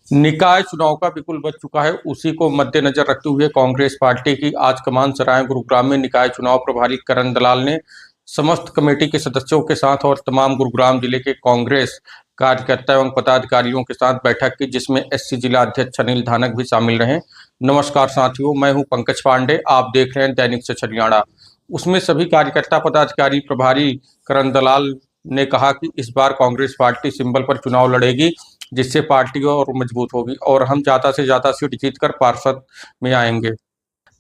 निकाय चुनाव का बिल्कुल बच चुका है। उसी को मद्देनजर रखते हुए कांग्रेस पार्टी की आज कमान सराय गुरुग्राम में निकाय चुनाव प्रभारी करण दलाल ने समस्त कमेटी के सदस्यों के साथ और तमाम गुरुग्राम जिले के कांग्रेस कार्यकर्ता एवं पदाधिकारियों के साथ बैठक की, जिसमें एससी जिला अध्यक्ष अनिल धानक भी शामिल रहे। नमस्कार साथियों, मैं हूं पंकज पांडे, आप देख रहे हैं दैनिक सच हरियाणा। उसमें सभी कार्यकर्ता पदाधिकारी प्रभारी करण दलाल ने कहा कि इस बार कांग्रेस पार्टी सिंबल पर चुनाव लड़ेगी, जिससे पार्टी और मजबूत होगी और हम ज़्यादा से ज़्यादा सीट जीतकर पार्षद में आएंगे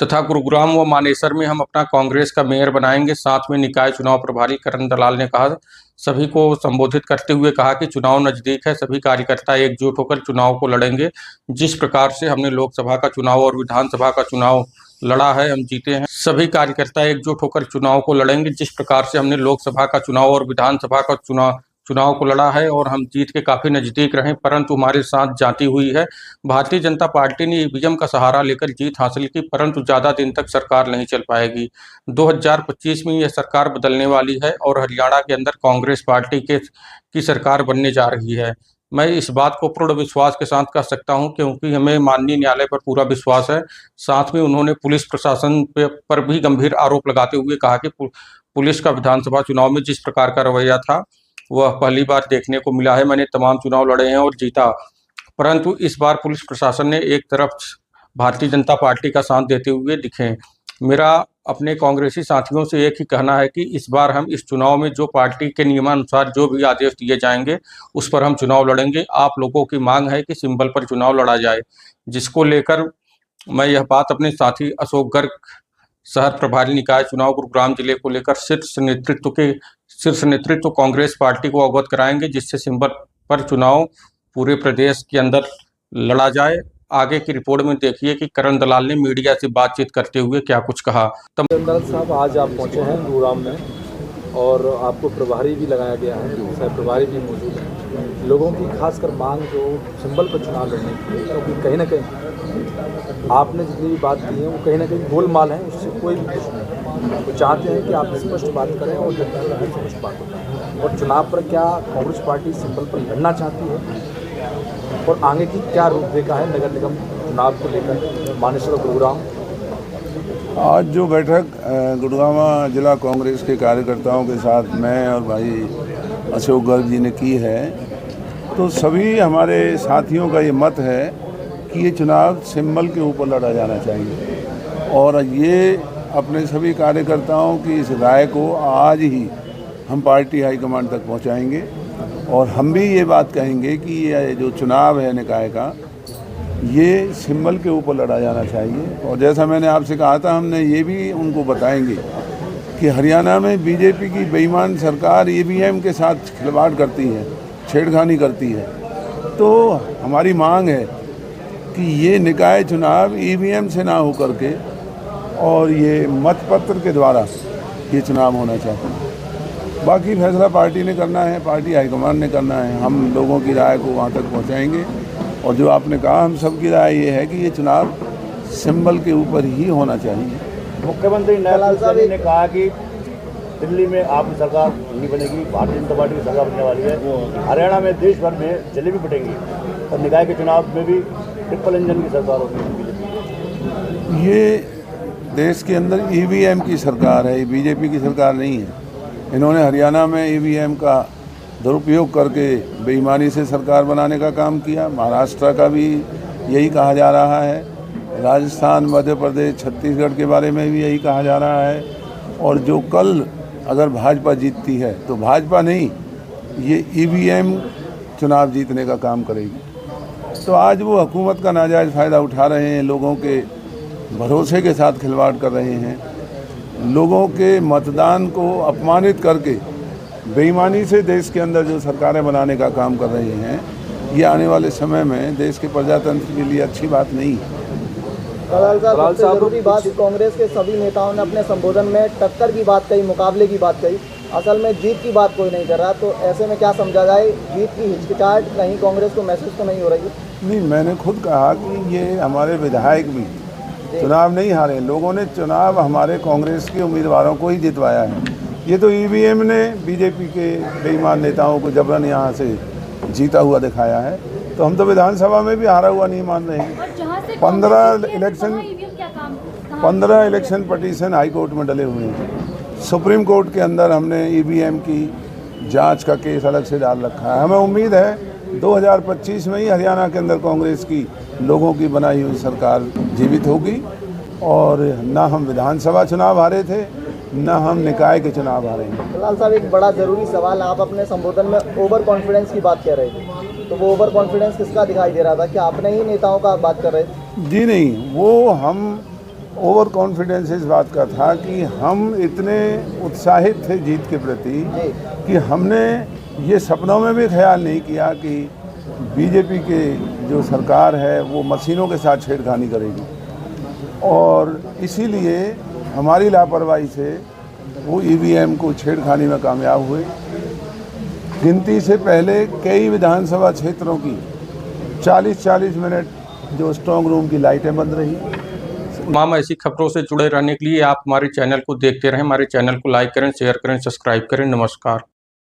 तथा गुरुग्राम व मानेसर में हम अपना कांग्रेस का मेयर बनाएंगे। साथ में निकाय चुनाव प्रभारी करण दलाल ने कहा, सभी को संबोधित करते हुए कहा कि चुनाव नजदीक है, सभी कार्यकर्ता एकजुट होकर चुनाव को लड़ेंगे। जिस प्रकार से हमने लोकसभा का चुनाव और विधानसभा का चुनाव लड़ा है, हम जीते हैं। सभी कार्यकर्ता एकजुट होकर चुनाव को लड़ेंगे। जिस प्रकार से हमने लोकसभा का चुनाव और विधानसभा का चुनाव को लड़ा है और हम जीत के काफी नजदीक रहे, परंतु हमारे साथ जाती हुई है। भारतीय जनता पार्टी ने ईवीएम का सहारा लेकर जीत हासिल की, परंतु ज्यादा दिन तक सरकार नहीं चल पाएगी। 2025 में यह सरकार बदलने वाली है और हरियाणा के अंदर कांग्रेस पार्टी की सरकार बनने जा रही है। मैं इस बात को पूर्ण विश्वास के साथ कह सकता हूं, क्योंकि हमें माननीय न्यायालय पर पूरा विश्वास है। साथ में उन्होंने पुलिस प्रशासन पर भी गंभीर आरोप लगाते हुए कहा कि पुलिस का विधानसभा चुनाव में जिस प्रकार का रवैया था वह पहली बार देखने को मिला है। मैंने तमाम चुनाव लड़े हैं और जीता, परंतु इस बार पुलिस प्रशासन ने एक तरफ भारतीय जनता पार्टी का साथ देते हुए दिखे। मेरा अपने कांग्रेसी साथियों से एक ही कहना है कि इस बार हम इस चुनाव में जो पार्टी के नियमानुसार जो भी आदेश दिए जाएंगे उस पर हम चुनाव लड़ेंगे। आप लोगों की मांग है कि सिंबल पर चुनाव लड़ा जाए, जिसको लेकर मैं यह बात अपने साथी अशोक गर्ग, शहर प्रभारी निकाय चुनाव गुरुग्राम जिले को लेकर शीर्ष नेतृत्व कांग्रेस पार्टी को अवगत कराएंगे, जिससे सिंबल पर चुनाव पूरे प्रदेश के अंदर लड़ा जाए। आगे की रिपोर्ट में देखिए कि करण दलाल ने मीडिया से बातचीत करते हुए क्या कुछ कहा। दलाल साहब, आज आप पहुंचे हैं गुरुग्राम में और आपको प्रभारी भी लगाया गया है, सह प्रभारी भी मौजूद है। लोगों की खासकर मांग जो सिंबल पर चुनाव लड़ने की है, क्योंकि कहीं ना कहीं आपने जितनी भी बात की है वो कहीं ना कहीं गोलमाल है, उससे कोई भी कुछ नहीं। वो चाहते हैं कि आप स्पष्ट बात करें और जनता की स्पष्ट बात होता। और चुनाव पर क्या कांग्रेस पार्टी सिंबल पर लड़ना चाहती है और आगे की क्या रूपरेखा है नगर निगम चुनाव को लेकर मानेसर गुरुग्राम? आज जो बैठक गुरुग्राम जिला कांग्रेस के कार्यकर्ताओं के साथ मैं और भाई अशोक गर्ग जी ने की है, तो सभी हमारे साथियों का ये मत है कि ये चुनाव सिंबल के ऊपर लड़ा जाना चाहिए। और ये अपने सभी कार्यकर्ताओं की इस राय को आज ही हम पार्टी हाईकमांड तक पहुंचाएंगे और हम भी ये बात कहेंगे कि ये जो चुनाव है निकाय का, ये सिंबल के ऊपर लड़ा जाना चाहिए। और जैसा मैंने आपसे कहा था, हमने ये भी उनको बताएंगे कि हरियाणा में बीजेपी की बेईमान सरकार ईवीएम के साथ खिलवाड़ करती है, छेड़खानी करती है। तो हमारी मांग है कि ये निकाय चुनाव ईवीएम से ना होकर के और ये मतपत्र के द्वारा ये चुनाव होना चाहिए। बाकी फैसला पार्टी ने करना है, पार्टी हाईकमान ने करना है। हम लोगों की राय को वहाँ तक पहुँचाएंगे और जो आपने कहा, हम सब की राय ये है कि ये चुनाव सिंबल के ऊपर ही होना चाहिए। मुख्यमंत्री दलाल साहब ने कहा कि दिल्ली में आपकी सरकार नहीं बनेगी, भारतीय जनता पार्टी की सरकार बनने वाली है। हरियाणा में देश भर में जलेबी बटेंगी और निकाय के चुनाव में भी ट्रिपल इंजन की सरकार होगी। ये देश के अंदर ईवीएम की सरकार है, बीजेपी की सरकार नहीं है। इन्होंने हरियाणा में ईवीएम का दुरुपयोग करके बेईमानी से सरकार बनाने का काम किया। महाराष्ट्र का भी यही कहा जा रहा है, राजस्थान, मध्य प्रदेश, छत्तीसगढ़ के बारे में भी यही कहा जा रहा है। और जो कल अगर भाजपा जीतती है तो भाजपा नहीं, ये ईवीएम चुनाव जीतने का काम करेगी। तो आज वो हुकूमत का नाजायज़ फ़ायदा उठा रहे हैं, लोगों के भरोसे के साथ खिलवाड़ कर रहे हैं, लोगों के मतदान को अपमानित करके बेईमानी से देश के अंदर जो सरकारें बनाने का काम कर रहे हैं। ये आने वाले समय में देश के प्रजातंत्र के लिए अच्छी बात नहीं है। दलाल साहब, जरूरी बात, कांग्रेस के सभी नेताओं ने अपने संबोधन में टक्कर की बात कही, मुकाबले की बात कही, असल में जीत की बात कोई नहीं कर रहा। तो ऐसे में क्या समझा जाए, जीत की हिचकिचाहट कहीं कांग्रेस को महसूस तो नहीं हो रही? नहीं, मैंने खुद कहा कि ये हमारे विधायक भी चुनाव नहीं हारे। लोगों ने चुनाव हमारे कांग्रेस के उम्मीदवारों को ही जितवाया है। ये तो ईवीएम ने बीजेपी के बेईमान नेताओं को जबरन यहाँ से जीता हुआ दिखाया है। तो हम तो विधानसभा में भी हारा हुआ नहीं मान रहे हैं। और जहाँ से 15 इलेक्शन पटिशन हाई कोर्ट में डले हुए हैं। सुप्रीम कोर्ट के अंदर हमने ईवीएम की जांच का केस अलग से डाल रखा है। हमें उम्मीद है 2025 में ही हरियाणा के अंदर कांग्रेस की लोगों की बनाई हुई सरकार जीवित होगी। और ना हम विधानसभा चुनाव हारे थे, ना हम निकाय के चुनाव हारे हैं। दलाल साहब, एक बड़ा ज़रूरी सवाल, आप अपने संबोधन में ओवर कॉन्फिडेंस की बात कर रहे थे, तो वो ओवर कॉन्फिडेंस किसका दिखाई दे रहा था? क्या अपने ही नेताओं का बात कर रहे थे? जी नहीं, वो हम ओवर कॉन्फिडेंस इस बात का था कि हम इतने उत्साहित थे जीत के प्रति कि हमने ये सपनों में भी ख्याल नहीं किया कि बीजेपी के जो सरकार है वो मशीनों के साथ छेड़खानी करेगी। और इसीलिए हमारी लापरवाही से वो ईवीएम को छेड़खानी में कामयाब हुए। गिनती से पहले कई विधानसभा क्षेत्रों की 40-40 मिनट जो स्ट्रांग रूम की लाइटें बंद रही। तमाम ऐसी खबरों से जुड़े रहने के लिए आप हमारे चैनल को देखते रहें। हमारे चैनल को लाइक करें, शेयर करें, सब्सक्राइब करें। नमस्कार।